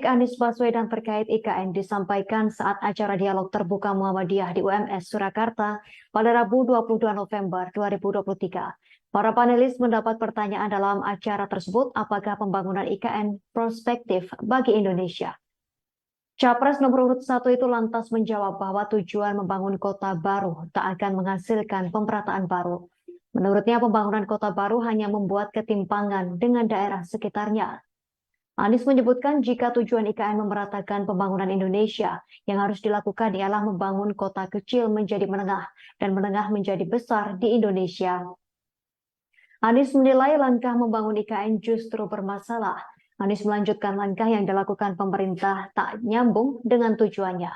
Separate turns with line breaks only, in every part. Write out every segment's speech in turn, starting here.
Anies Baswedan terkait IKN disampaikan saat acara dialog terbuka Muhammadiyah di UMS Surakarta pada Rabu 22 November 2023. Para panelis mendapat pertanyaan dalam acara tersebut, apakah pembangunan IKN prospektif bagi Indonesia? Capres nomor urut 1 itu lantas menjawab bahwa tujuan membangun kota baru tak akan menghasilkan pemerataan baru. Menurutnya pembangunan kota baru hanya membuat ketimpangan dengan daerah sekitarnya. Anies menyebutkan jika tujuan IKN memeratakan pembangunan Indonesia, yang harus dilakukan ialah membangun kota kecil menjadi menengah dan menengah menjadi besar di Indonesia. Anies menilai langkah membangun IKN justru bermasalah. Anies melanjutkan langkah yang dilakukan pemerintah tak nyambung dengan tujuannya.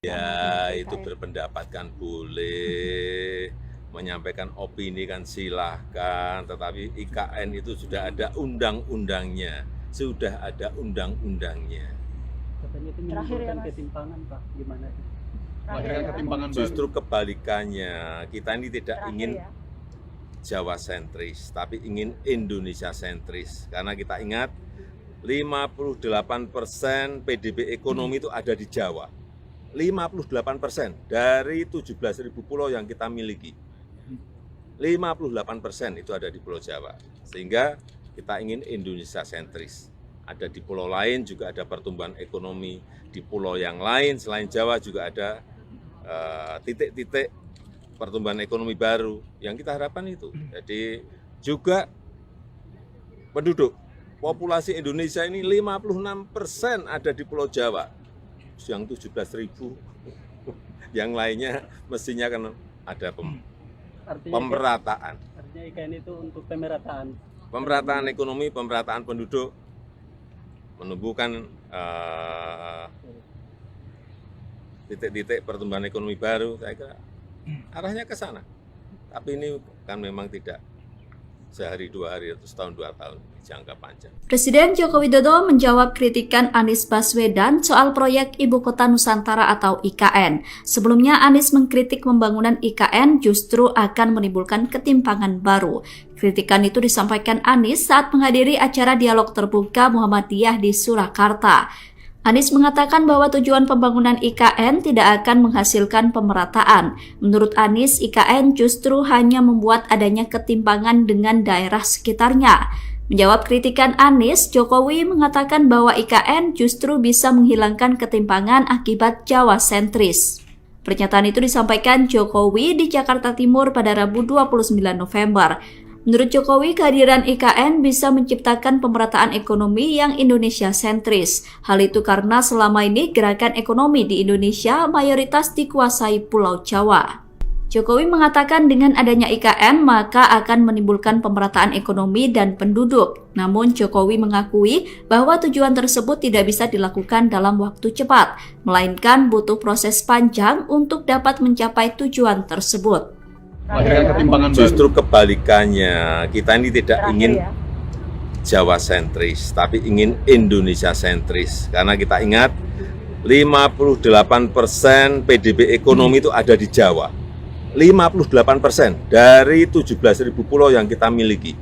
Ya, itu berpendapat kan boleh, menyampaikan opini kan silahkan, tetapi IKN itu sudah ada undang-undangnya, sudah ada undang-undangnya.
Katanya itu menimbulkan ketimpangan, Pak. Gimana itu?
Melahirkan ketimpangan baru.
Justru kebalikannya, kita ini tidak ingin Jawa sentris, tapi ingin Indonesia sentris. Karena kita ingat 58% PDB ekonomi itu ada di Jawa. 58% dari 17.000 pulau yang kita miliki. 58% itu ada di Pulau Jawa. Sehingga kita ingin Indonesia sentris. Ada di pulau lain juga ada pertumbuhan ekonomi. Di pulau yang lain selain Jawa juga ada titik-titik pertumbuhan ekonomi baru. Yang kita harapkan itu. Jadi juga penduduk, populasi Indonesia ini 56% ada di Pulau Jawa. Yang 17.000, yang lainnya mestinya kan ada pemerataan.
Artinya IKN itu untuk pemerataan.
Pemerataan ekonomi, pemerataan penduduk, menumbuhkan titik-titik pertumbuhan ekonomi baru, saya kira arahnya ke sana. Tapi ini kan memang tidak sehari dua hari atau setahun 2 tahun, jangka panjang.
Presiden Joko Widodo menjawab kritikan Anies Baswedan soal proyek Ibu Kota Nusantara atau IKN. Sebelumnya Anies mengkritik pembangunan IKN justru akan menimbulkan ketimpangan baru. Kritikan itu disampaikan Anies saat menghadiri acara dialog terbuka Muhammadiyah di Surakarta. Anies mengatakan bahwa tujuan pembangunan IKN tidak akan menghasilkan pemerataan. Menurut Anies, IKN justru hanya membuat adanya ketimpangan dengan daerah sekitarnya. Menjawab kritikan Anies, Jokowi mengatakan bahwa IKN justru bisa menghilangkan ketimpangan akibat Jawa sentris. Pernyataan itu disampaikan Jokowi di Jakarta Timur pada Rabu 29 November. Menurut Jokowi, kehadiran IKN bisa menciptakan pemerataan ekonomi yang Indonesia sentris. Hal itu karena selama ini gerakan ekonomi di Indonesia mayoritas dikuasai Pulau Jawa. Jokowi mengatakan dengan adanya IKN maka akan menimbulkan pemerataan ekonomi dan penduduk. Namun Jokowi mengakui bahwa tujuan tersebut tidak bisa dilakukan dalam waktu cepat, melainkan butuh proses panjang untuk dapat mencapai tujuan tersebut.
Justru kebalikannya, kita ini tidak ingin Jawa sentris, tapi ingin Indonesia sentris. Karena kita ingat 58% PDB ekonomi itu ada di Jawa. 58% dari 17.000 pulau yang kita miliki.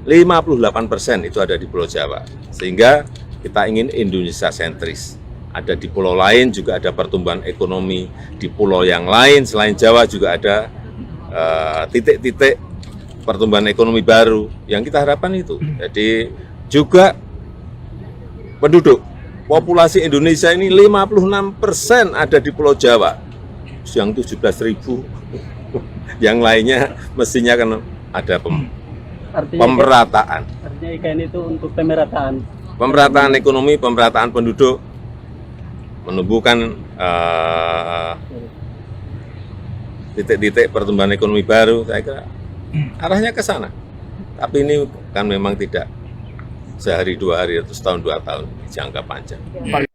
58% itu ada di Pulau Jawa. Sehingga kita ingin Indonesia sentris. Ada di pulau lain juga ada pertumbuhan ekonomi. Di pulau yang lain selain Jawa juga ada titik-titik pertumbuhan ekonomi baru yang kita harapkan itu. Jadi juga penduduk, populasi Indonesia ini 56% ada di Pulau Jawa. Yang 17.000, yang lainnya mestinya kan ada pemerataan.
Artinya IKN itu untuk pemerataan.
Pemerataan ekonomi, pemerataan penduduk, menumbuhkan titik-titik pertumbuhan ekonomi baru, saya kira arahnya ke sana. Tapi ini kan memang tidak sehari 2 hari atau setahun 2 tahun, jangka panjang.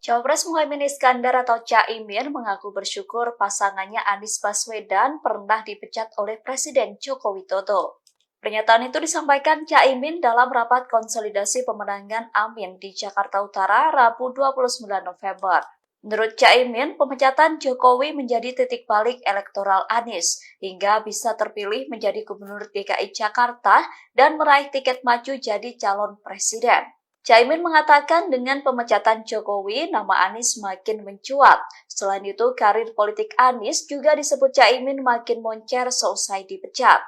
Cawapres Muhaimin Iskandar atau Caimin mengaku bersyukur pasangannya Anies Baswedan pernah dipecat oleh Presiden Joko Widodo. Pernyataan itu disampaikan Caimin dalam rapat konsolidasi pemenangan Amin di Jakarta Utara Rabu 29 November. Menurut Caimin, pemecatan Jokowi menjadi titik balik elektoral Anies hingga bisa terpilih menjadi Gubernur DKI Jakarta dan meraih tiket maju jadi calon presiden. Caimin mengatakan dengan pemecatan Jokowi, nama Anies makin mencuat. Selain itu, karir politik Anies juga disebut Caimin makin moncer seusai dipecat.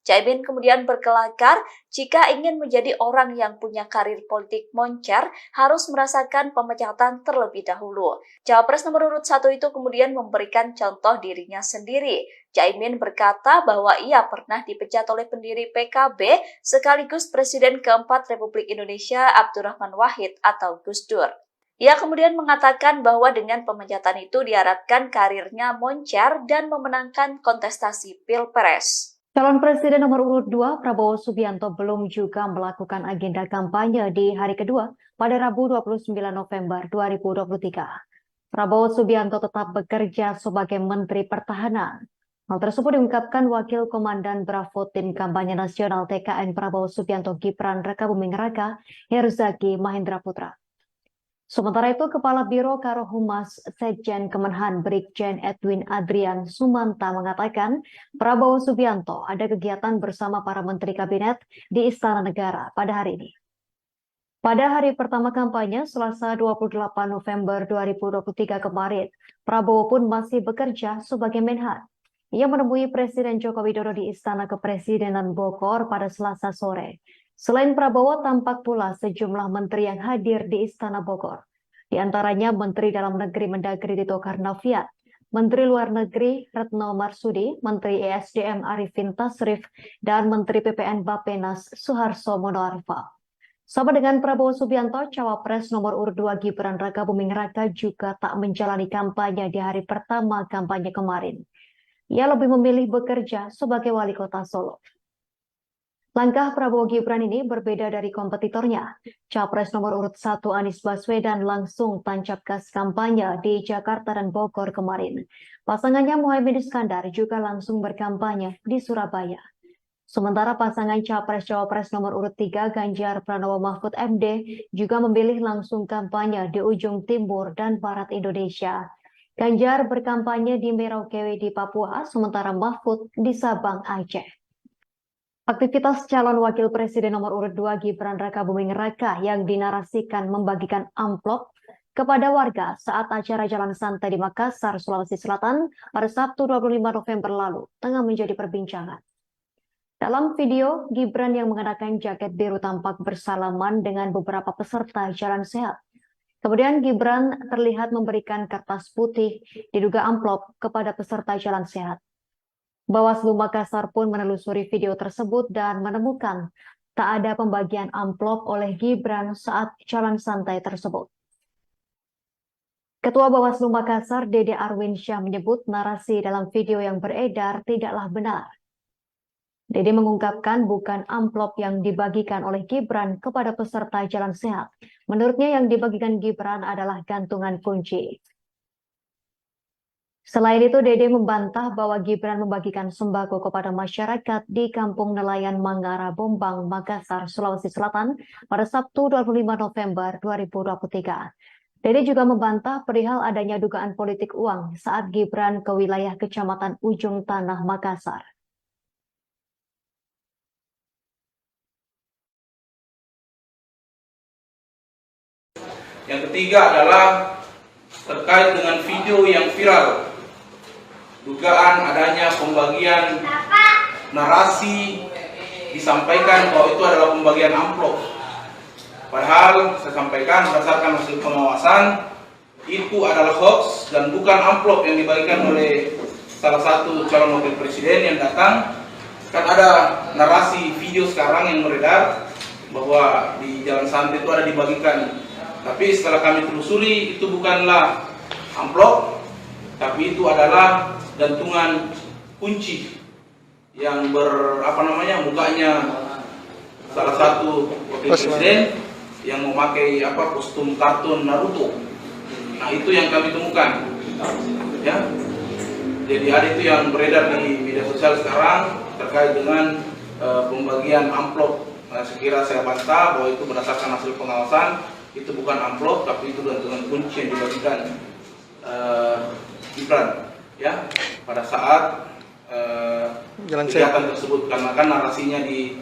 Caimin kemudian berkelakar, jika ingin menjadi orang yang punya karir politik moncer, harus merasakan pemecatan terlebih dahulu. Cawapres nomor urut 1 itu kemudian memberikan contoh dirinya sendiri. Caimin berkata bahwa ia pernah dipecat oleh pendiri PKB sekaligus Presiden keempat Republik Indonesia Abdurrahman Wahid atau Gus Dur. Ia kemudian mengatakan bahwa dengan pemecatan itu diharapkan karirnya moncer dan memenangkan kontestasi Pilpres.
Calon Presiden nomor urut 2 Prabowo Subianto belum juga melakukan agenda kampanye di hari kedua pada Rabu 29 November 2023. Prabowo Subianto tetap bekerja sebagai Menteri Pertahanan. Hal tersebut diungkapkan Wakil Komandan Bravo Tim Kampanye Nasional TKN Prabowo Subianto Gibran Rakabuming Raka, Herzaki Mahendra Putra. Sementara itu, Kepala Biro Karohumas Sekjen Kemenhan Brigjen Edwin Adrian Sumanta mengatakan Prabowo Subianto ada kegiatan bersama para Menteri Kabinet di Istana Negara pada hari ini. Pada hari pertama kampanye, Selasa 28 November 2023 kemarin, Prabowo pun masih bekerja sebagai Menhan. Ia menemui Presiden Joko Widodo di Istana Kepresidenan Bogor pada Selasa sore. Selain Prabowo, tampak pula sejumlah menteri yang hadir di Istana Bogor. Di antaranya Menteri Dalam Negeri Mendagri Tito Karnavian, Menteri Luar Negeri Retno Marsudi, Menteri ESDM Arifin Tasrif, dan Menteri PPN Bappenas Suharto Monoarfa. Sama dengan Prabowo Subianto, Cawapres nomor urut 2 Gibran Rakabuming Raka juga tak menjalani kampanye di hari pertama kampanye kemarin. Ia lebih memilih bekerja sebagai wali kota Solo. Langkah Prabowo Gibran ini berbeda dari kompetitornya. Capres nomor urut 1 Anies Baswedan langsung tancap gas kampanye di Jakarta dan Bogor kemarin. Pasangannya Muhaimin Iskandar juga langsung berkampanye di Surabaya. Sementara pasangan Capres-Cawapres nomor urut 3 Ganjar Pranowo Mahfud MD juga memilih langsung kampanye di ujung timur dan barat Indonesia. Ganjar berkampanye di Merauke di Papua, sementara Mahfud di Sabang, Aceh. Aktivitas calon wakil presiden nomor urut 2 Gibran Rakabuming Raka yang dinarasikan membagikan amplop kepada warga saat acara jalan santai di Makassar, Sulawesi Selatan pada Sabtu 25 November lalu tengah menjadi perbincangan. Dalam video, Gibran yang mengenakan jaket biru tampak bersalaman dengan beberapa peserta jalan sehat. Kemudian Gibran terlihat memberikan kertas putih diduga amplop kepada peserta jalan sehat. Bawaslu Makassar pun menelusuri video tersebut dan menemukan tak ada pembagian amplop oleh Gibran saat jalan santai tersebut. Ketua Bawaslu Makassar, Dede Arwinsyah, menyebut narasi dalam video yang beredar tidaklah benar. Dede mengungkapkan bukan amplop yang dibagikan oleh Gibran kepada peserta jalan sehat. Menurutnya yang dibagikan Gibran adalah gantungan kunci. Selain itu, Dede membantah bahwa Gibran membagikan sembako kepada masyarakat di Kampung Nelayan Mangara Bombang, Makassar, Sulawesi Selatan pada Sabtu 25 November 2023. Dede juga membantah perihal adanya dugaan politik uang saat Gibran ke wilayah Kecamatan Ujung Tanah, Makassar.
Yang ketiga adalah terkait dengan video yang viral, dugaan adanya pembagian narasi disampaikan bahwa itu adalah pembagian amplop. Padahal saya sampaikan berdasarkan hasil pengawasan itu adalah hoax dan bukan amplop yang dibagikan oleh salah satu calon wakil presiden yang datang. Kan ada narasi video sekarang yang beredar bahwa di jalan santai itu ada dibagikan. Tapi setelah kami telusuri itu bukanlah amplop, tapi itu adalah gantungan kunci yang mukanya salah satu wakil presiden yang memakai kostum kartun Naruto. Nah, itu yang kami temukan. Ya. Jadi ada itu yang beredar di media sosial sekarang terkait dengan pembagian amplop. Nah, sekira saya bantah bahwa itu berdasarkan hasil pengawasan. Itu bukan amplop, tapi itu gantungan kunci yang dibagikan. Gibran ya pada saat kegiatan tersebut, karena kan narasinya di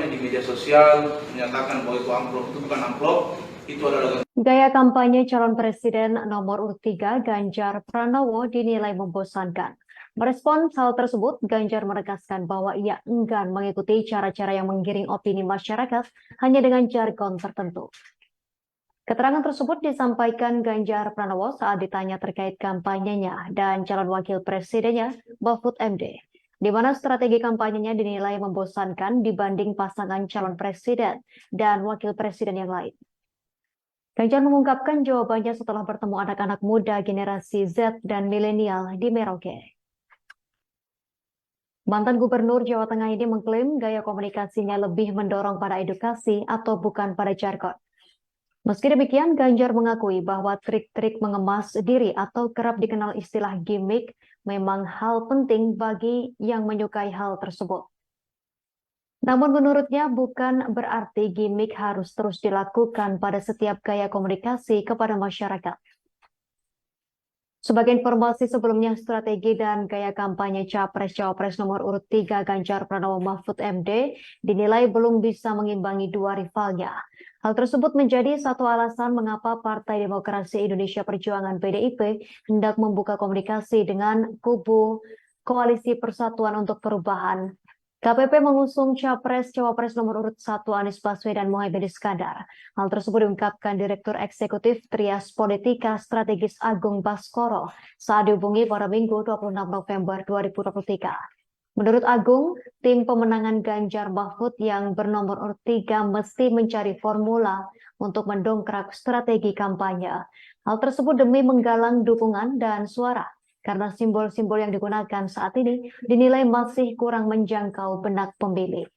di media sosial menyatakan bahwa itu amplop, itu bukan amplop, itu adalah
Gaya kampanye calon presiden nomor urut 3 Ganjar Pranowo dinilai membosankan. Merespons hal tersebut, Ganjar menegaskan bahwa ia enggan mengikuti cara-cara yang menggiring opini masyarakat hanya dengan jargon tertentu. Keterangan tersebut disampaikan Ganjar Pranowo saat ditanya terkait kampanyenya dan calon wakil presidennya Mahfud MD, di mana strategi kampanyenya dinilai membosankan dibanding pasangan calon presiden dan wakil presiden yang lain. Ganjar mengungkapkan jawabannya setelah bertemu anak-anak muda generasi Z dan milenial di Merauke. Mantan Gubernur Jawa Tengah ini mengklaim gaya komunikasinya lebih mendorong pada edukasi atau bukan pada jargon. Meski demikian, Ganjar mengakui bahwa trik-trik mengemas diri atau kerap dikenal istilah gimmick memang hal penting bagi yang menyukai hal tersebut. Namun menurutnya bukan berarti gimmick harus terus dilakukan pada setiap gaya komunikasi kepada masyarakat. Sebagai informasi sebelumnya, strategi dan gaya kampanye Capres-Cawapres nomor urut 3 Ganjar Pranowo Mahfud MD dinilai belum bisa mengimbangi dua rivalnya. Hal tersebut menjadi satu alasan mengapa Partai Demokrasi Indonesia Perjuangan PDIP hendak membuka komunikasi dengan kubu Koalisi Persatuan untuk Perubahan. KPP mengusung Capres-Cawapres nomor urut 1 Anies Baswedan Mohaimin Iskandar. Hal tersebut diungkapkan Direktur Eksekutif Trias Politika Strategis Agung Baskoro saat dihubungi pada Minggu 26 November 2023. Menurut Agung, tim pemenangan Ganjar Mahfud yang bernomor urut 3 mesti mencari formula untuk mendongkrak strategi kampanye. Hal tersebut demi menggalang dukungan dan suara, karena simbol-simbol yang digunakan saat ini dinilai masih kurang menjangkau benak pemilih.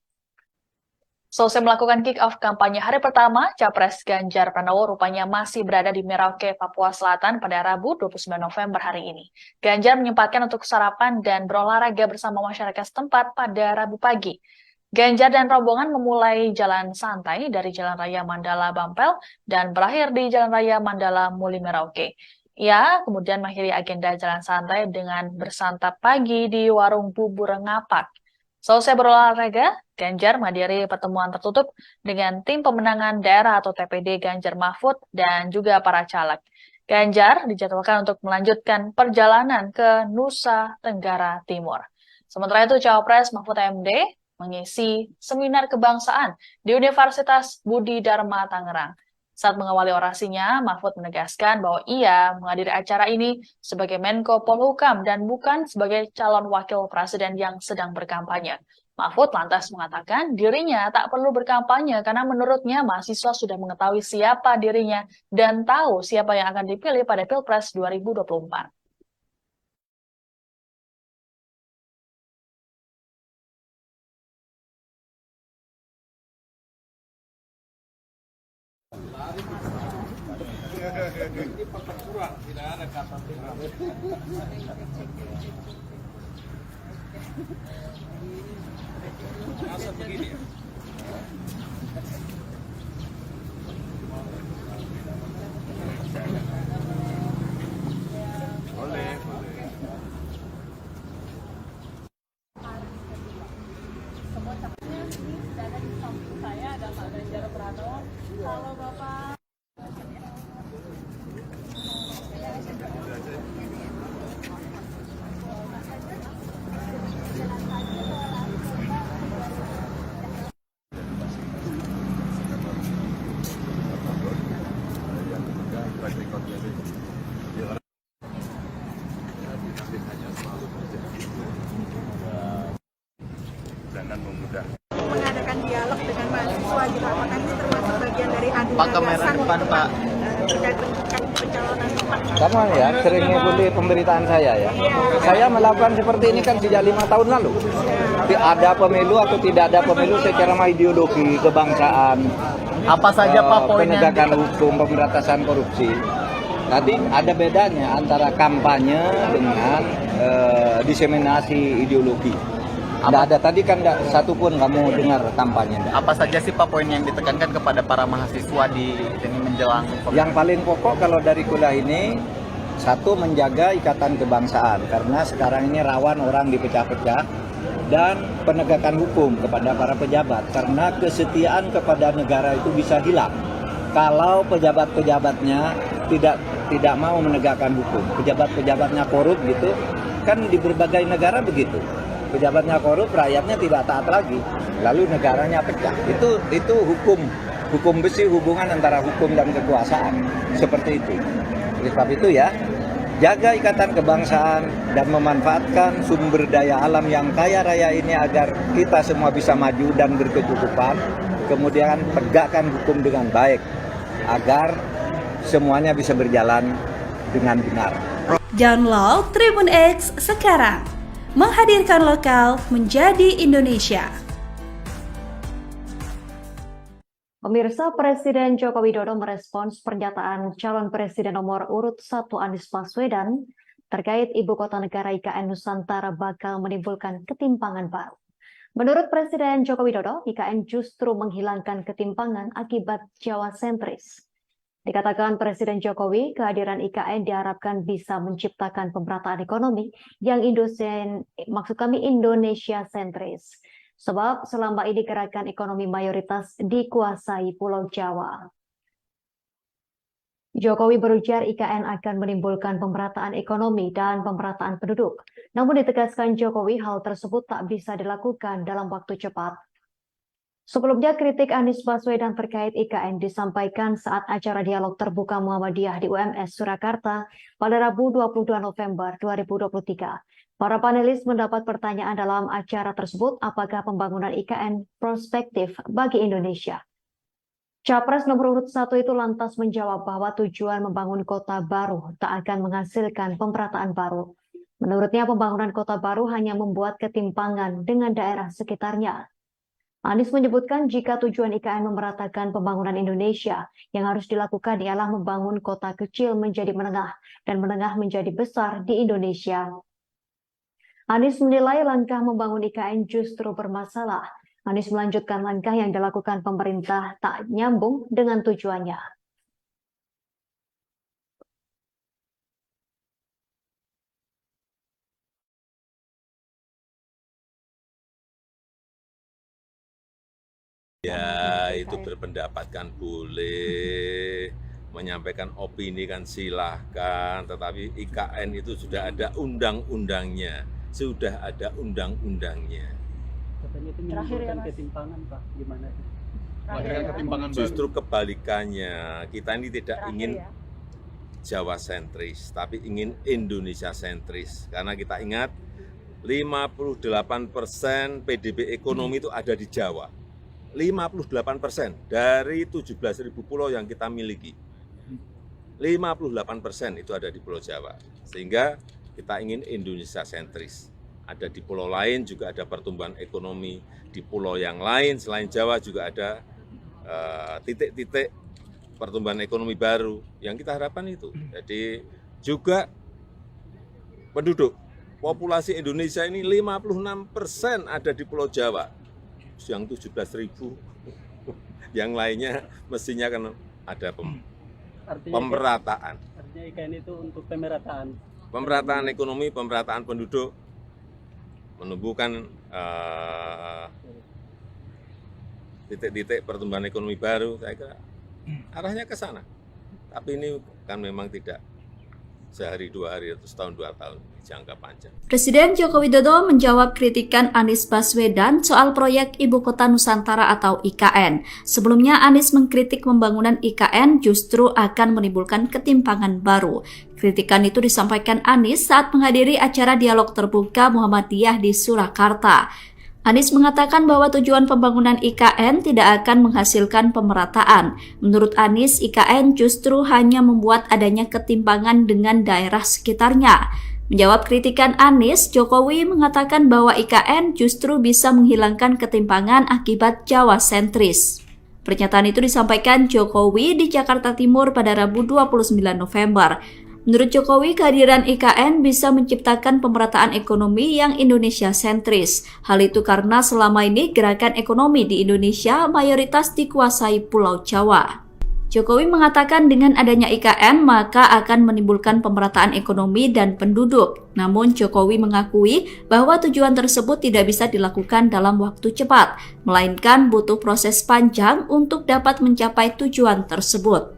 Selesai melakukan kick-off kampanye hari pertama, Capres Ganjar Pranowo rupanya masih berada di Merauke, Papua Selatan pada Rabu 29 November hari ini. Ganjar menyempatkan untuk sarapan dan berolahraga bersama masyarakat setempat pada Rabu pagi. Ganjar dan rombongan memulai jalan santai dari Jalan Raya Mandala Bampel dan berakhir di Jalan Raya Mandala Muli Merauke. Ia kemudian mengakhiri agenda jalan santai dengan bersantap pagi di warung bubur ngapak. Selesai berolahraga, Ganjar menghadiri pertemuan tertutup dengan tim pemenangan daerah atau TPD Ganjar Mahfud dan juga para caleg. Ganjar dijadwalkan untuk melanjutkan perjalanan ke Nusa Tenggara Timur. Sementara itu, Cawapres Mahfud MD mengisi seminar kebangsaan di Universitas Budi Dharma Tangerang. Saat mengawali orasinya, Mahfud menegaskan bahwa ia menghadiri acara ini sebagai Menko Polhukam dan bukan sebagai calon wakil presiden yang sedang berkampanye. Mahfud lantas mengatakan dirinya tak perlu berkampanye karena menurutnya mahasiswa sudah mengetahui siapa dirinya dan tahu siapa yang akan dipilih pada Pilpres 2024.
Mengadakan dialog dengan mahasiswa juga, apakah ini termasuk bagian dari adu gagasan terkait pendidikan pencalonan Pak?
Sama ya, sering mengikuti pemberitaan saya ya. Saya melakukan seperti ini kan sejak 5 tahun lalu. Ada pemilu atau tidak ada pemilu secara ideologi kebangsaan.
Apa saja Pak poinnya?
Penegakan hukum, pemberantasan korupsi. Nanti ada bedanya antara kampanye dengan diseminasi ideologi. Tidak ada, tadi kan satu pun kamu dengar kampanye.
Apa saja sih Pak poin yang ditekankan kepada para mahasiswa di menjelang?
Yang paling pokok kalau dari kuliah ini Satu, menjaga ikatan kebangsaan, karena sekarang ini rawan orang dipecah-pecah, dan penegakan hukum kepada para pejabat, karena kesetiaan kepada negara itu bisa hilang kalau pejabat-pejabatnya tidak mau menegakkan hukum. Pejabat-pejabatnya korup gitu, kan di berbagai negara begitu. Pejabatnya korup, rakyatnya tidak taat lagi, lalu negaranya pecah. Itu hukum besi, hubungan antara hukum dan kekuasaan, seperti itu. Oleh sebab itu ya, jaga ikatan kebangsaan dan memanfaatkan sumber daya alam yang kaya raya ini agar kita semua bisa maju dan berkecukupan. Kemudian tegakkan hukum dengan baik agar semuanya bisa berjalan dengan benar.
Download Tribun X sekarang, menghadirkan lokal menjadi Indonesia.
Pemirsa, Presiden Joko Widodo merespons pernyataan calon presiden nomor urut 1 Anies Baswedan terkait ibu kota negara IKN Nusantara bakal menimbulkan ketimpangan baru. Menurut Presiden Joko Widodo, IKN justru menghilangkan ketimpangan akibat Jawa sentris. Dikatakan Presiden Jokowi, kehadiran IKN diharapkan bisa menciptakan pemerataan ekonomi yang Indonesia sentris. Sebab selama ini gerakan ekonomi mayoritas dikuasai Pulau Jawa. Jokowi berujar IKN akan menimbulkan pemerataan ekonomi dan pemerataan penduduk. Namun ditegaskan Jokowi hal tersebut tak bisa dilakukan dalam waktu cepat. Sebelumnya kritik Anies Baswedan terkait IKN disampaikan saat acara dialog terbuka Muhammadiyah di UMS Surakarta pada Rabu 22 November 2023. Para panelis mendapat pertanyaan dalam acara tersebut, apakah pembangunan IKN prospektif bagi Indonesia? Capres nomor urut 1 itu lantas menjawab bahwa tujuan membangun kota baru tak akan menghasilkan pemerataan baru. Menurutnya pembangunan kota baru hanya membuat ketimpangan dengan daerah sekitarnya. Anies menyebutkan jika tujuan IKN memeratakan pembangunan Indonesia, yang harus dilakukan ialah membangun kota kecil menjadi menengah dan menengah menjadi besar di Indonesia. Anies menilai langkah membangun IKN justru bermasalah. Anies melanjutkan langkah yang dilakukan pemerintah tak nyambung dengan tujuannya.
Ya, itu berpendapat kan boleh, menyampaikan opini kan silahkan, tetapi IKN itu sudah ada undang-undangnya. Sudah ada undang-undangnya.
Katanya itu menimbulkan ketimpangan, Pak. Gimana itu?
Melahirkan ketimpangan
Justru kebalikannya, kita ini tidak ingin Jawa sentris, tapi ingin Indonesia sentris. Karena kita ingat 58% PDB ekonomi itu ada di Jawa. 58% dari 17.000 pulau yang kita miliki. 58% itu ada di Pulau Jawa. Sehingga kita ingin Indonesia sentris. Ada di pulau lain juga ada pertumbuhan ekonomi. Di pulau yang lain selain Jawa juga ada titik-titik pertumbuhan ekonomi baru yang kita harapkan itu. Jadi juga penduduk, populasi Indonesia ini 56% ada di Pulau Jawa. Yang 17.000, yang lainnya mestinya kan ada pemerataan.
Artinya IKN itu untuk pemerataan.
Pemerataan ekonomi, pemerataan penduduk, menumbuhkan titik-titik pertumbuhan ekonomi baru, saya kira arahnya ke sana. Tapi ini kan memang tidak sehari dua hari atau setahun 2 tahun, jangka panjang.
Presiden Joko Widodo menjawab kritikan Anies Baswedan soal proyek Ibu Kota Nusantara atau IKN. Sebelumnya Anies mengkritik pembangunan IKN justru akan menimbulkan ketimpangan baru. Kritikan itu disampaikan Anies saat menghadiri acara dialog terbuka Muhammadiyah di Surakarta. Anies mengatakan bahwa tujuan pembangunan IKN tidak akan menghasilkan pemerataan. Menurut Anies, IKN justru hanya membuat adanya ketimpangan dengan daerah sekitarnya. Menjawab kritikan Anies, Jokowi mengatakan bahwa IKN justru bisa menghilangkan ketimpangan akibat Jawa sentris. Pernyataan itu disampaikan Jokowi di Jakarta Timur pada Rabu 29 November. Menurut Jokowi, kehadiran IKN bisa menciptakan pemerataan ekonomi yang Indonesia sentris. Hal itu karena selama ini gerakan ekonomi di Indonesia mayoritas dikuasai Pulau Jawa. Jokowi mengatakan dengan adanya IKN maka akan menimbulkan pemerataan ekonomi dan penduduk. Namun Jokowi mengakui bahwa tujuan tersebut tidak bisa dilakukan dalam waktu cepat, melainkan butuh proses panjang untuk dapat mencapai tujuan tersebut.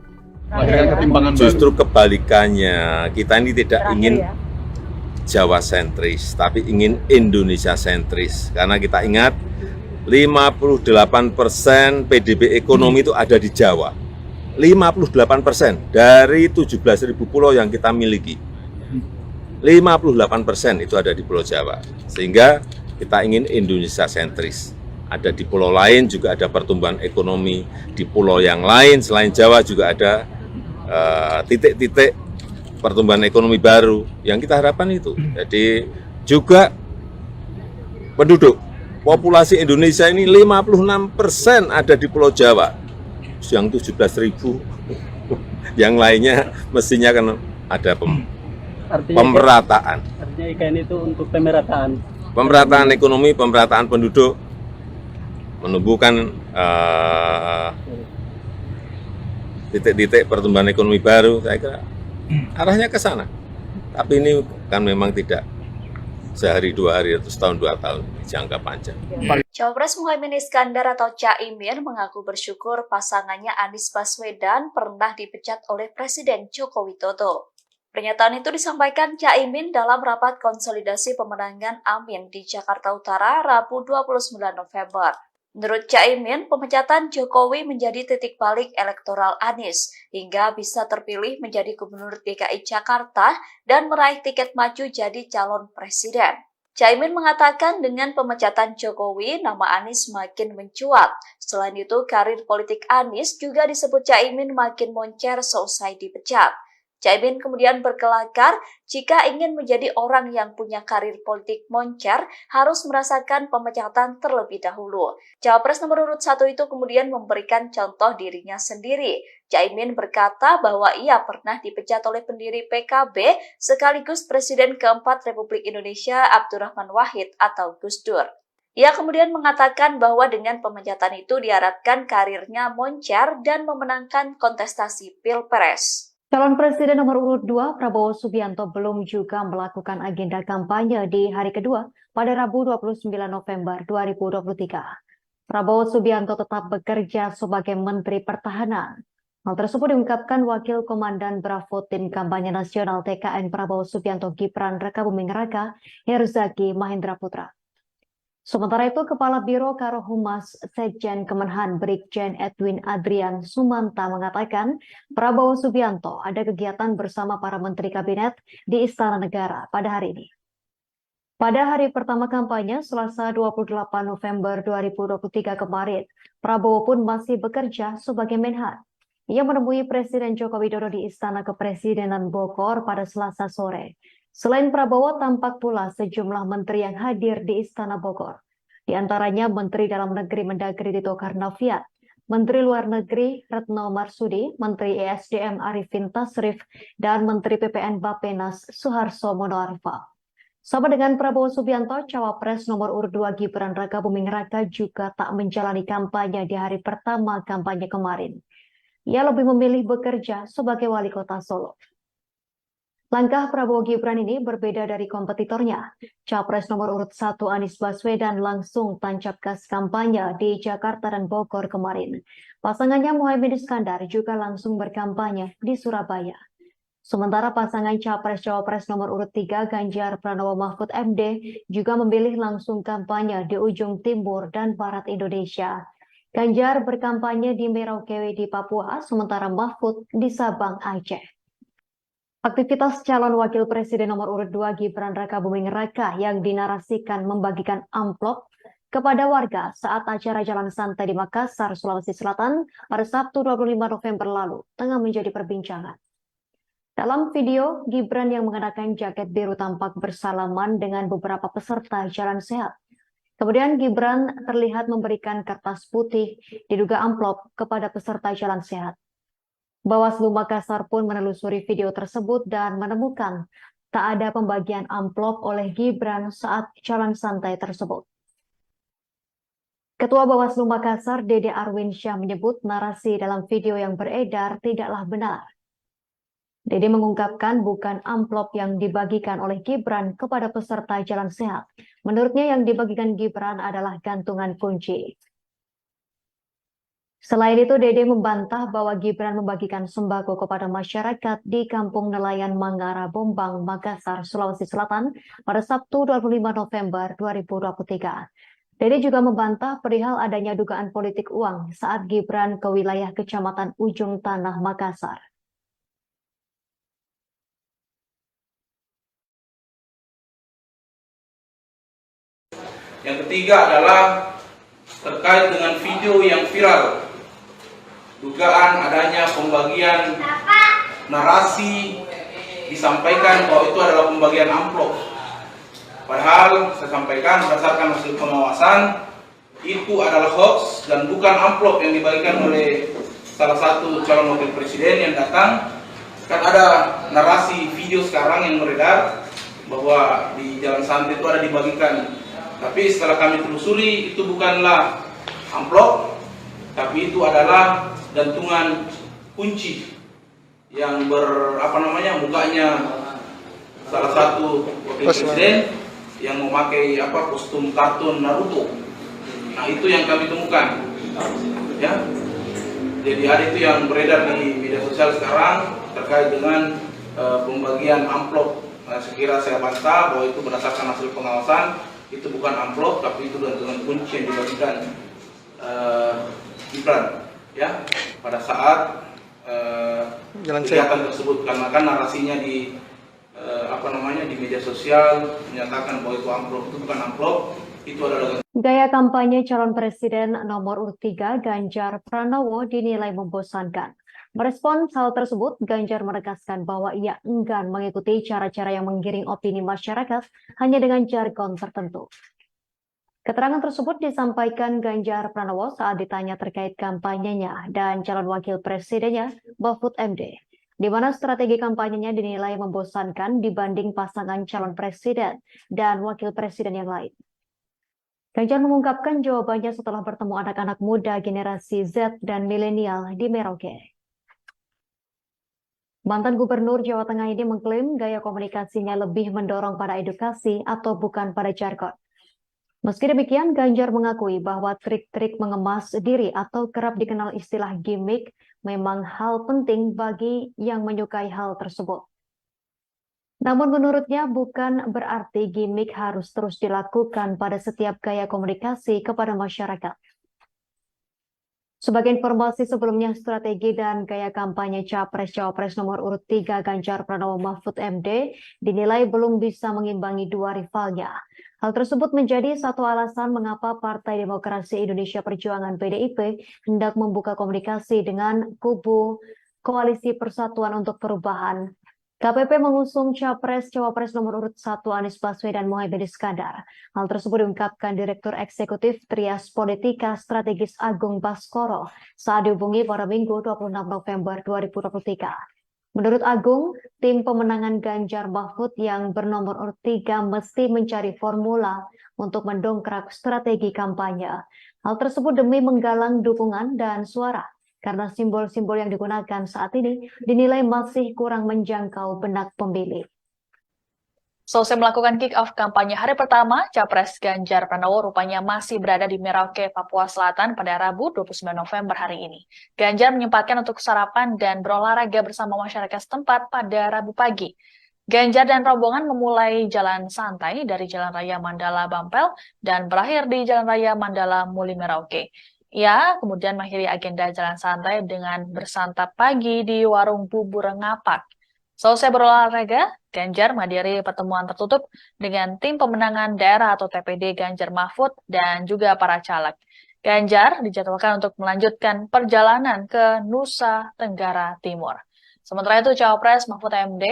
Justru kebalikannya, kita ini tidak ingin Jawa sentris, tapi ingin Indonesia sentris. Karena kita ingat 58% PDB ekonomi itu ada di Jawa. 58% dari 17.000 pulau yang kita miliki. 58% itu ada di Pulau Jawa. Sehingga kita ingin Indonesia sentris. Ada di pulau lain juga ada pertumbuhan ekonomi. Di pulau yang lain selain Jawa juga ada titik-titik pertumbuhan ekonomi baru yang kita harapkan itu. Jadi juga penduduk populasi Indonesia ini 56% ada di Pulau Jawa, yang 17.000, yang lainnya mestinya kan ada pemerataan.
Artinya IKN itu untuk pemerataan.
Pemerataan ekonomi, pemerataan penduduk, menumbuhkan titik-titik pertumbuhan ekonomi baru, saya kira arahnya ke sana. Tapi ini kan memang tidak sehari dua hari atau setahun dua tahun, jangka panjang.
Cawapres Muhaimin Iskandar atau Caimin mengaku bersyukur pasangannya Anies Baswedan pernah dipecat oleh Presiden Joko Widodo. Pernyataan itu disampaikan Caimin dalam rapat konsolidasi pemenangan Amin di Jakarta Utara Rabu 29 November. Menurut Caimin, pemecatan Jokowi menjadi titik balik elektoral Anies hingga bisa terpilih menjadi Gubernur DKI Jakarta dan meraih tiket maju jadi calon presiden. Caimin mengatakan dengan pemecatan Jokowi, nama Anies makin mencuat. Selain itu, karir politik Anies juga disebut Caimin makin moncer seusai dipecat. Caimin kemudian berkelakar jika ingin menjadi orang yang punya karir politik moncer harus merasakan pemecatan terlebih dahulu. Cawapres nomor urut 1 itu kemudian memberikan contoh dirinya sendiri. Caimin berkata bahwa ia pernah dipecat oleh pendiri PKB sekaligus Presiden keempat Republik Indonesia Abdurrahman Wahid atau Gus Dur. Ia kemudian mengatakan bahwa dengan pemecatan itu diharapkan karirnya moncer dan memenangkan kontestasi Pilpres.
Calon Presiden nomor urut 2 Prabowo Subianto belum juga melakukan agenda kampanye di hari kedua pada Rabu 29 November 2023. Prabowo Subianto tetap bekerja sebagai Menteri Pertahanan. Hal tersebut diungkapkan Wakil Komandan Bravo Tim Kampanye Nasional TKN Prabowo Subianto Gibran Rakabuming Raka, Herzaki Mahendra Putra. Sementara itu, Kepala Biro Karohumas Sekjen Kemenhan Brigjen Edwin Adrian Sumanta mengatakan Prabowo Subianto ada kegiatan bersama para Menteri Kabinet di Istana Negara pada hari ini. Pada hari pertama kampanye, Selasa 28 November 2023 kemarin, Prabowo pun masih bekerja sebagai Menhan. Ia menemui Presiden Joko Widodo di Istana Kepresidenan Bogor pada Selasa sore. Selain Prabowo, tampak pula sejumlah menteri yang hadir di Istana Bogor. Di antaranya Menteri Dalam Negeri Mendagri Tito Karnavian, Menteri Luar Negeri Retno Marsudi, Menteri ESDM Arifin Tasrif, dan Menteri PPN Bappenas Suharto Monoarfa. Sama dengan Prabowo Subianto, Cawapres nomor urut 2 Gibran Rakabuming Raka juga tak menjalani kampanye di hari pertama kampanye kemarin. Ia lebih memilih bekerja sebagai Wali Kota Solo. Langkah Prabowo Gibran ini berbeda dari kompetitornya. Capres nomor urut 1 Anies Baswedan langsung tancap gas kampanye di Jakarta dan Bogor kemarin. Pasangannya Muhaimin Iskandar juga langsung berkampanye di Surabaya. Sementara pasangan Capres-Cawapres nomor urut 3 Ganjar Pranowo Mahfud MD juga memilih langsung kampanye di ujung timur dan barat Indonesia. Ganjar berkampanye di Merauke di Papua, sementara Mahfud di Sabang, Aceh. Aktivitas calon wakil presiden nomor urut 2 Gibran Rakabuming Raka yang dinarasikan membagikan amplop kepada warga saat acara jalan santai di Makassar, Sulawesi Selatan pada Sabtu 25 November lalu tengah menjadi perbincangan. Dalam video, Gibran yang mengenakan jaket biru tampak bersalaman dengan beberapa peserta jalan sehat. Kemudian Gibran terlihat memberikan kertas putih diduga amplop kepada peserta jalan sehat. Bawaslu Makassar pun menelusuri video tersebut dan menemukan tak ada pembagian amplop oleh Gibran saat jalan santai tersebut. Ketua Bawaslu Makassar, Dede Arwinsyah menyebut narasi dalam video yang beredar tidaklah benar. Dede mengungkapkan bukan amplop yang dibagikan oleh Gibran kepada peserta Jalan Sehat. Menurutnya yang dibagikan Gibran adalah gantungan kunci. Selain itu, Dede membantah bahwa Gibran membagikan sembako kepada masyarakat di Kampung Nelayan Mangara, Bombang, Makassar, Sulawesi Selatan pada Sabtu 25 November 2023. Dede juga membantah perihal adanya dugaan politik uang saat Gibran ke wilayah Kecamatan Ujung Tanah, Makassar.
Yang ketiga adalah terkait dengan video yang viral, dugaan adanya pembagian narasi disampaikan bahwa itu adalah pembagian amplop. Padahal saya sampaikan berdasarkan hasil pengawasan itu adalah hoax dan bukan amplop yang dibagikan oleh salah satu calon wakil presiden yang datang. Kan ada narasi video sekarang yang beredar bahwa di Jalan Santai itu ada dibagikan. Tapi setelah kami telusuri itu bukanlah amplop, tapi itu adalah gantungan kunci yang mukanya salah satu wakil presiden yang memakai kostum kartun Naruto. Nah, itu yang kami temukan. Ya. Jadi ada itu yang beredar di media sosial sekarang terkait dengan pembagian amplop. Nah, sekira saya bantah bahwa itu berdasarkan hasil pengawasan, itu bukan amplop tapi itu gantungan kunci yang dibagikan Gibran ya pada saat kegiatan tersebut, karena kan narasinya di di media sosial menyatakan bahwa itu amplop, itu bukan amplop, itu adalah.
Gaya kampanye calon presiden nomor urut 3 Ganjar Pranowo dinilai membosankan. Merespon hal tersebut, Ganjar menegaskan bahwa ia enggan mengikuti cara-cara yang menggiring opini masyarakat hanya dengan jargon tertentu. Keterangan tersebut disampaikan Ganjar Pranowo saat ditanya terkait kampanyenya dan calon wakil presidennya Mahfud MD, di mana strategi kampanyenya dinilai membosankan dibanding pasangan calon presiden dan wakil presiden yang lain. Ganjar mengungkapkan jawabannya setelah bertemu anak-anak muda generasi Z dan milenial di Merauke. Mantan Gubernur Jawa Tengah ini mengklaim gaya komunikasinya lebih mendorong pada edukasi atau bukan pada jargon. Meski demikian, Ganjar mengakui bahwa trik-trik mengemas diri atau kerap dikenal istilah gimmick memang hal penting bagi yang menyukai hal tersebut. Namun menurutnya bukan berarti gimmick harus terus dilakukan pada setiap gaya komunikasi kepada masyarakat. Sebagai informasi sebelumnya, strategi dan gaya kampanye Capres-Cawapres nomor urut 3 Ganjar Pranowo Mahfud MD dinilai belum bisa mengimbangi dua rivalnya. Hal tersebut menjadi satu alasan mengapa Partai Demokrasi Indonesia Perjuangan PDIP hendak membuka komunikasi dengan kubu Koalisi Persatuan untuk Perubahan. KPP mengusung Capres-Cawapres nomor urut 1 Anies Baswedan Mohaimin Iskandar. Hal tersebut diungkapkan Direktur Eksekutif Trias Politika Strategis Agung Baskoro saat dihubungi pada Minggu 26 November 2023. Menurut Agung, tim pemenangan Ganjar Mahfud yang bernomor urut 3 mesti mencari formula untuk mendongkrak strategi kampanye. Hal tersebut demi menggalang dukungan dan suara, karena simbol-simbol yang digunakan saat ini dinilai masih kurang menjangkau benak pemilih.
Selesai melakukan kick-off kampanye hari pertama, Capres Ganjar Pranowo rupanya masih berada di Merauke, Papua Selatan pada Rabu 29 November hari ini. Ganjar menyempatkan untuk sarapan dan berolahraga bersama masyarakat setempat pada Rabu pagi. Ganjar dan rombongan memulai jalan santai dari Jalan Raya Mandala Bampel dan berakhir di Jalan Raya Mandala Muli Merauke. Ia kemudian mengakhiri agenda jalan santai dengan bersantap pagi di warung bubur ngapak. Selesai berolahraga, Ganjar menghadiri pertemuan tertutup dengan tim pemenangan daerah atau TPD Ganjar Mahfud dan juga para caleg. Ganjar dijadwalkan untuk melanjutkan perjalanan ke Nusa Tenggara Timur. Sementara itu, Cawapres Mahfud MD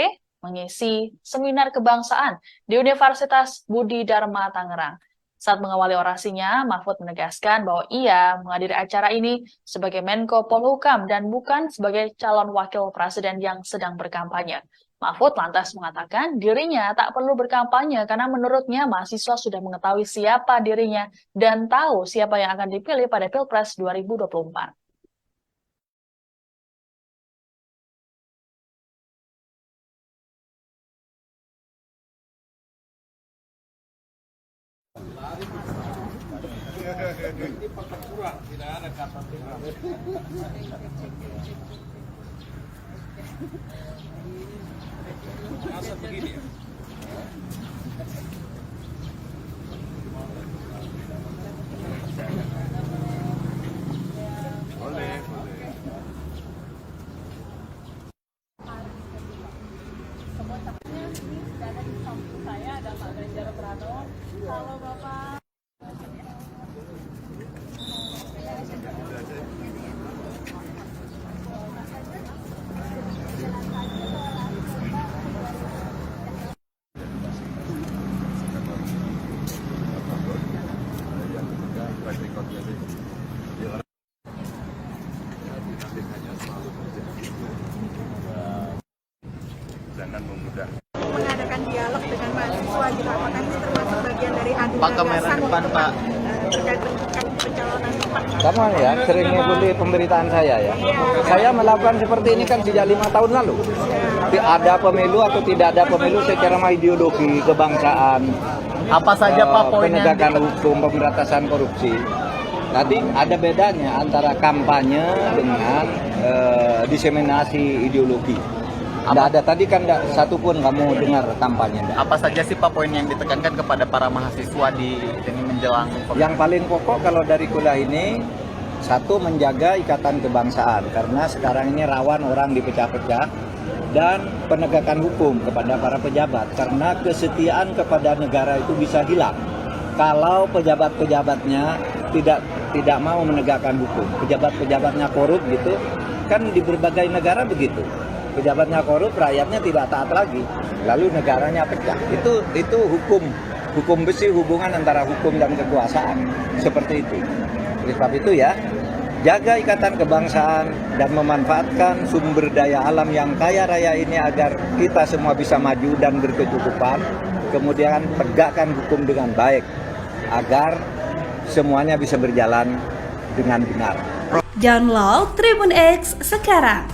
mengisi seminar kebangsaan di Universitas Budi Dharma Tangerang. Saat mengawali orasinya, Mahfud menegaskan bahwa ia menghadiri acara ini sebagai Menko Polhukam dan bukan sebagai calon wakil presiden yang sedang berkampanye. Mahfud lantas mengatakan dirinya tak perlu berkampanye karena menurutnya mahasiswa sudah mengetahui siapa dirinya dan tahu siapa yang akan dipilih pada Pilpres 2024.
Mengadakan dialog dengan mahasiswa gitu, apakah ini termasuk bagian dari adu gagasan terkait pencalonan Pak?
Sama ya, sering mengikuti pemberitaan saya ya. Saya melakukan seperti ini kan sejak 5 tahun lalu. Ada pemilu atau tidak ada pemilu secara ideologi, kebangsaan,
Apa saja Pak poin yang
penegakan hukum, pemberantasan korupsi. Tadi ada bedanya antara kampanye dengan diseminasi ideologi. Nggak ada, tadi kan satupun kamu dengar kampanye.
apa saja sih Pak poin yang ditekankan kepada para mahasiswa di ini menjelang
Yang paling pokok kalau dari kuliah ini, satu, menjaga ikatan kebangsaan. Karena sekarang ini rawan orang dipecah-pecah. Dan penegakan hukum kepada para pejabat. Karena kesetiaan kepada negara itu bisa hilang kalau pejabat-pejabatnya tidak mau menegakkan hukum. Pejabat-pejabatnya korup gitu, kan di berbagai negara begitu. Pejabatnya korup, rakyatnya tidak taat lagi, lalu negaranya pecah. Itu hukum besi, hubungan antara hukum dan kekuasaan, seperti itu. Oleh sebab itu ya, jaga ikatan kebangsaan dan memanfaatkan sumber daya alam yang kaya raya ini agar kita semua bisa maju dan berkecukupan. Kemudian tegakkan hukum dengan baik agar semuanya bisa berjalan dengan benar.
Download Tribun X sekarang.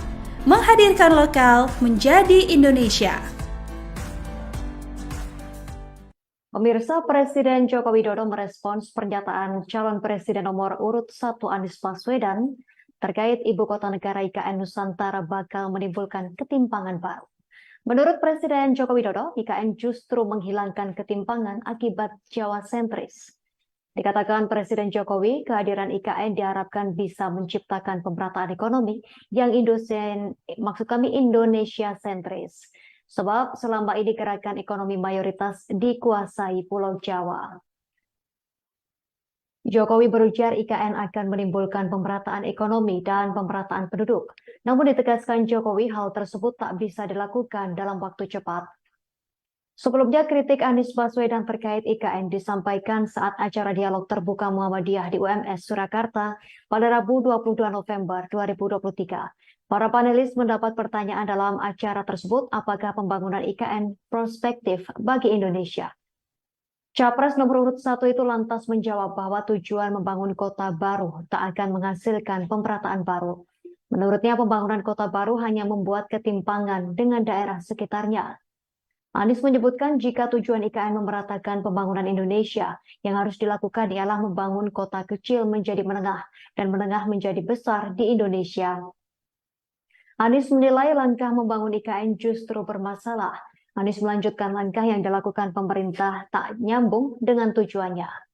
Menghadirkan lokal menjadi Indonesia.
Pemirsa, Presiden Joko Widodo merespons pernyataan calon presiden nomor urut 1 Anies Baswedan terkait ibu kota negara IKN Nusantara bakal menimbulkan ketimpangan baru. Menurut Presiden Joko Widodo, IKN justru menghilangkan ketimpangan akibat Jawa sentris. Dikatakan Presiden Jokowi, kehadiran IKN diharapkan bisa menciptakan pemerataan ekonomi yang Indonesia sentris. Sebab selama ini gerakan ekonomi mayoritas dikuasai Pulau Jawa. Jokowi berujar IKN akan menimbulkan pemerataan ekonomi dan pemerataan penduduk. Namun ditegaskan Jokowi hal tersebut tak bisa dilakukan dalam waktu cepat. Sebelumnya kritik Anies Baswedan terkait IKN disampaikan saat acara dialog terbuka Muhammadiyah di UMS Surakarta pada Rabu 22 November 2023. Para panelis mendapat pertanyaan dalam acara tersebut, apakah pembangunan IKN prospektif bagi Indonesia? Capres nomor urut 1 itu lantas menjawab bahwa tujuan membangun kota baru tak akan menghasilkan pemerataan baru. Menurutnya pembangunan kota baru hanya membuat ketimpangan dengan daerah sekitarnya. Anies menyebutkan jika tujuan IKN memeratakan pembangunan Indonesia, yang harus dilakukan ialah membangun kota kecil menjadi menengah dan menengah menjadi besar di Indonesia. Anies menilai langkah membangun IKN justru bermasalah. Anies melanjutkan langkah yang dilakukan pemerintah tak nyambung dengan tujuannya.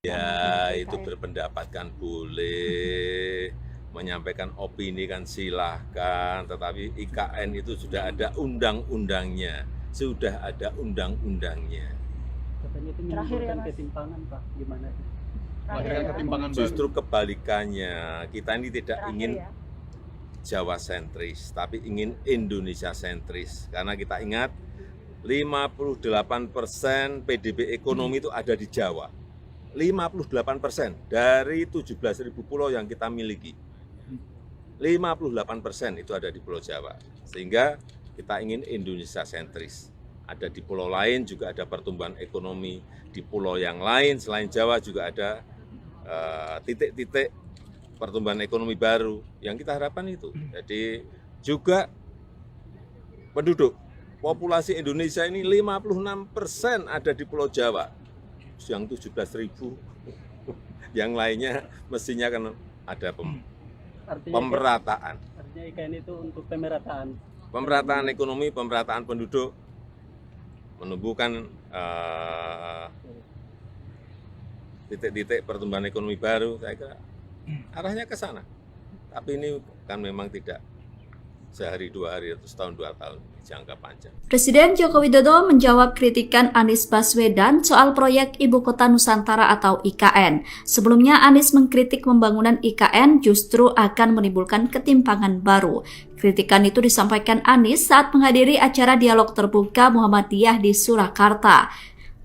Ya, itu berpendapat kan boleh, menyampaikan opini kan silahkan, tetapi IKN itu sudah ada undang-undangnya,
katanya itu menimbulkan ketimpangan Pak, gimana?
Ketimpangan baru.
Justru kebalikannya, kita ini tidak ingin Jawa sentris, tapi ingin Indonesia sentris. Karena kita ingat 58% PDB ekonomi itu ada di Jawa. 58% dari 17.000 pulau yang kita miliki. 58% itu ada di Pulau Jawa. Sehingga kita ingin Indonesia sentris. Ada di pulau lain juga ada pertumbuhan ekonomi. Di pulau yang lain selain Jawa juga ada titik-titik pertumbuhan ekonomi baru yang kita harapkan itu. Jadi juga penduduk populasi Indonesia ini 56% ada di Pulau Jawa, yang 17.000, yang lainnya mestinya kan ada pemerataan.
Artinya IKN itu untuk pemerataan.
Pemerataan ekonomi, pemerataan penduduk, menumbuhkan titik-titik pertumbuhan ekonomi baru, saya kira arahnya ke sana. Tapi ini kan memang tidak sehari dua hari atau setahun 2 tahun, jangka panjang.
Presiden Joko Widodo menjawab kritikan Anies Baswedan soal proyek Ibu Kota Nusantara atau IKN. Sebelumnya Anies mengkritik pembangunan IKN justru akan menimbulkan ketimpangan baru. Kritikan itu disampaikan Anies saat menghadiri acara dialog terbuka Muhammadiyah di Surakarta.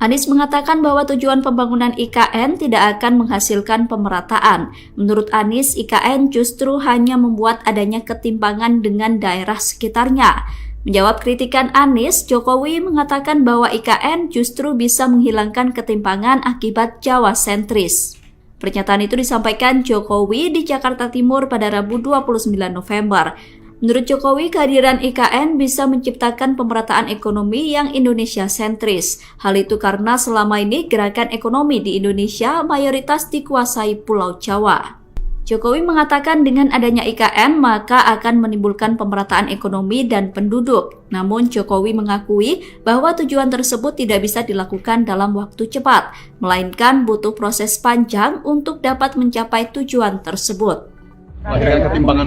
Anies mengatakan bahwa tujuan pembangunan IKN tidak akan menghasilkan pemerataan. Menurut Anies, IKN justru hanya membuat adanya ketimpangan dengan daerah sekitarnya. Menjawab kritikan Anies, Jokowi mengatakan bahwa IKN justru bisa menghilangkan ketimpangan akibat Jawa sentris. Pernyataan itu disampaikan Jokowi di Jakarta Timur pada Rabu 29 November. Menurut Jokowi, kehadiran IKN bisa menciptakan pemerataan ekonomi yang Indonesia sentris. Hal itu karena selama ini gerakan ekonomi di Indonesia mayoritas dikuasai Pulau Jawa. Jokowi mengatakan dengan adanya IKN maka akan menimbulkan pemerataan ekonomi dan penduduk. Namun Jokowi mengakui bahwa tujuan tersebut tidak bisa dilakukan dalam waktu cepat, melainkan butuh proses panjang untuk dapat mencapai tujuan tersebut.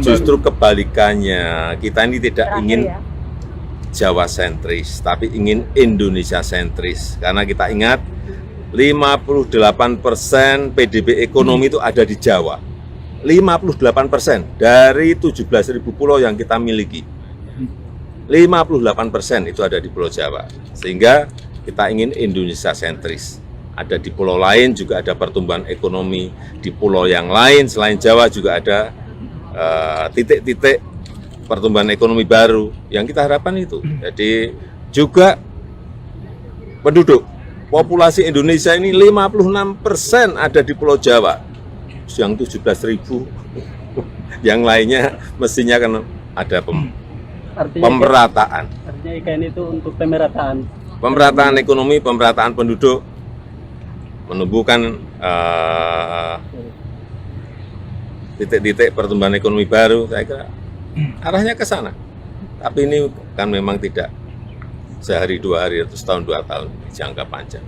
Justru kebalikannya, kita ini tidak ingin Jawa sentris, tapi ingin Indonesia sentris. Karena kita ingat 58% PDB ekonomi itu ada di Jawa. 58% dari 17.000 pulau yang kita miliki. 58% itu ada di Pulau Jawa. Sehingga kita ingin Indonesia sentris. Ada di pulau lain juga ada pertumbuhan ekonomi. Di pulau yang lain selain Jawa juga ada titik-titik pertumbuhan ekonomi baru yang kita harapkan itu. Jadi juga penduduk populasi Indonesia ini 56% ada di Pulau Jawa, yang 17.000, yang lainnya mestinya kan ada pemerataan.
Artinya IKN itu untuk pemerataan.
Pemerataan ekonomi, pemerataan penduduk, menumbuhkan titik-titik pertumbuhan ekonomi baru, saya kira arahnya ke sana. Tapi ini kan memang tidak sehari 2 hari atau setahun 2 tahun, jangka panjang.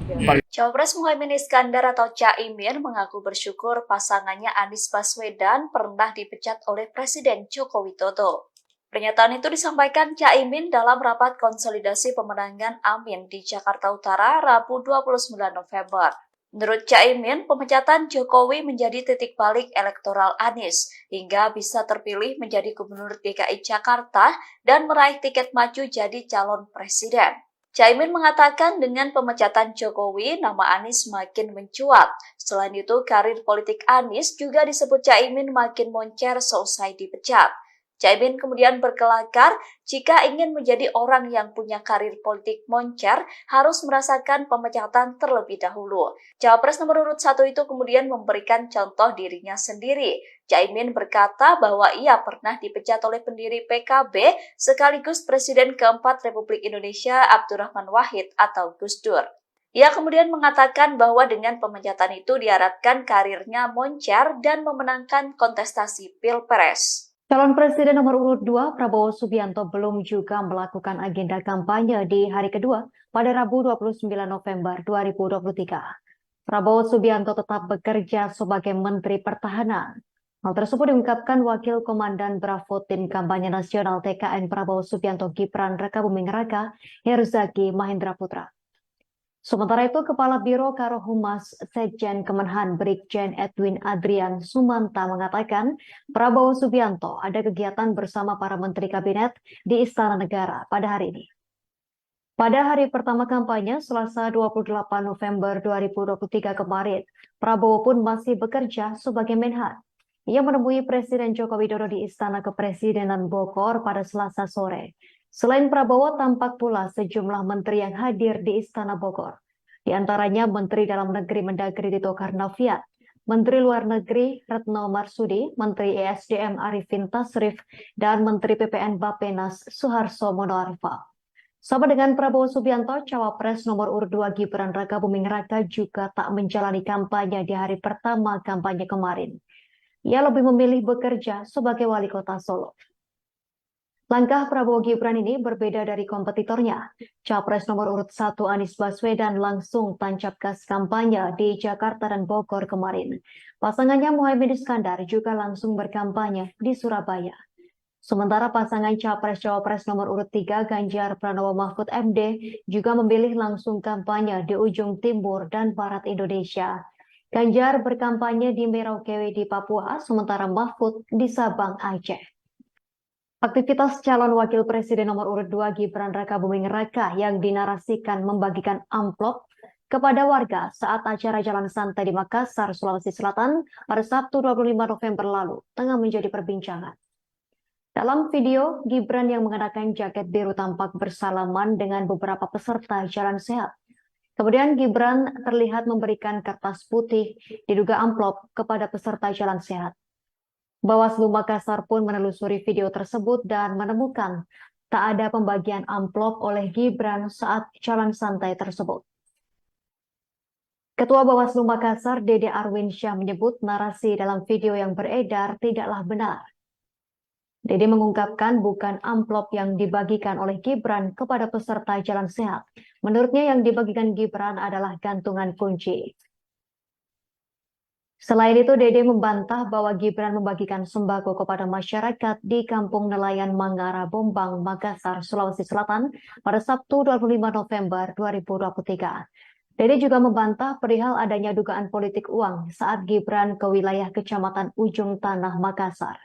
Cawapres Muhaimin Iskandar atau Caimin mengaku bersyukur pasangannya Anies Baswedan pernah dipecat oleh Presiden Joko Widodo. Pernyataan itu disampaikan Caimin dalam rapat konsolidasi pemenangan Amin di Jakarta Utara Rabu 29 November. Menurut Caimin, pemecatan Jokowi menjadi titik balik elektoral Anies hingga bisa terpilih menjadi Gubernur DKI Jakarta dan meraih tiket maju jadi calon presiden. Caimin mengatakan dengan pemecatan Jokowi, nama Anies makin mencuat. Selain itu, karir politik Anies juga disebut Caimin makin moncer seusai dipecat. Caimin kemudian berkelakar jika ingin menjadi orang yang punya karir politik moncer harus merasakan pemecatan terlebih dahulu. Cawapres nomor urut 1 itu kemudian memberikan contoh dirinya sendiri. Caimin berkata bahwa ia pernah dipecat oleh pendiri PKB sekaligus Presiden keempat Republik Indonesia Abdurrahman Wahid atau Gus Dur. Ia kemudian mengatakan bahwa dengan pemecatan itu diharapkan karirnya moncer dan memenangkan kontestasi Pilpres.
Calon Presiden nomor urut 2 Prabowo Subianto belum juga melakukan agenda kampanye di hari kedua pada Rabu 29 November 2023. Prabowo Subianto tetap bekerja sebagai Menteri Pertahanan. Hal tersebut diungkapkan Wakil Komandan Bravo Tim Kampanye Nasional TKN Prabowo Subianto Gibran Rakabuming Raka, Herzaki Mahendra Putra. Sementara itu, Kepala Biro Karohumas Sekjen Kemenhan Brigjen Edwin Adrian Sumanta mengatakan Prabowo Subianto ada kegiatan bersama para Menteri Kabinet di Istana Negara pada hari ini. Pada hari pertama kampanye, Selasa 28 November 2023 kemarin, Prabowo pun masih bekerja sebagai Menhan. Ia menemui Presiden Joko Widodo di Istana Kepresidenan Bogor pada Selasa sore. Selain Prabowo, tampak pula sejumlah menteri yang hadir di Istana Bogor. Di antaranya Menteri Dalam Negeri Mendagri Tito Karnavian, Menteri Luar Negeri Retno Marsudi, Menteri ESDM Arifin Tasrif, dan Menteri PPN Bappenas Suharto Monoarfa. Sama dengan Prabowo Subianto, Cawapres nomor urut 2 Gibran Raka Buming Raka juga tak menjalani kampanye di hari pertama kampanye kemarin. Ia lebih memilih bekerja sebagai wali kota Solo. Langkah Prabowo Gibran ini berbeda dari kompetitornya. Capres nomor urut 1 Anies Baswedan langsung tancap gas kampanye di Jakarta dan Bogor kemarin. Pasangannya Muhaimin Iskandar juga langsung berkampanye di Surabaya. Sementara pasangan Capres-Cawapres nomor urut 3 Ganjar Pranowo Mahfud MD juga memilih langsung kampanye di ujung timur dan barat Indonesia. Ganjar berkampanye di Merauke di Papua, sementara Mahfud di Sabang, Aceh. Aktivitas calon wakil presiden nomor urut 2 Gibran Raka Buming Raka yang dinarasikan membagikan amplop kepada warga saat acara jalan santai di Makassar, Sulawesi Selatan pada Sabtu 25 November lalu tengah menjadi perbincangan. Dalam video, Gibran yang mengenakan jaket biru tampak bersalaman dengan beberapa peserta jalan sehat. Kemudian Gibran terlihat memberikan kertas putih diduga amplop kepada peserta jalan sehat. Bawaslu Makassar pun menelusuri video tersebut dan menemukan tak ada pembagian amplop oleh Gibran saat jalan santai tersebut. Ketua Bawaslu Makassar, Dede Arwinsyah, menyebut narasi dalam video yang beredar tidaklah benar. Dede mengungkapkan bukan amplop yang dibagikan oleh Gibran kepada peserta jalan sehat. Menurutnya yang dibagikan Gibran adalah gantungan kunci. Selain itu, Dede membantah bahwa Gibran membagikan sembako kepada masyarakat di Kampung Nelayan Mangara Bombang, Makassar, Sulawesi Selatan pada Sabtu 25 November 2023. Dede juga membantah perihal adanya dugaan politik uang saat Gibran ke wilayah Kecamatan Ujung Tanah, Makassar.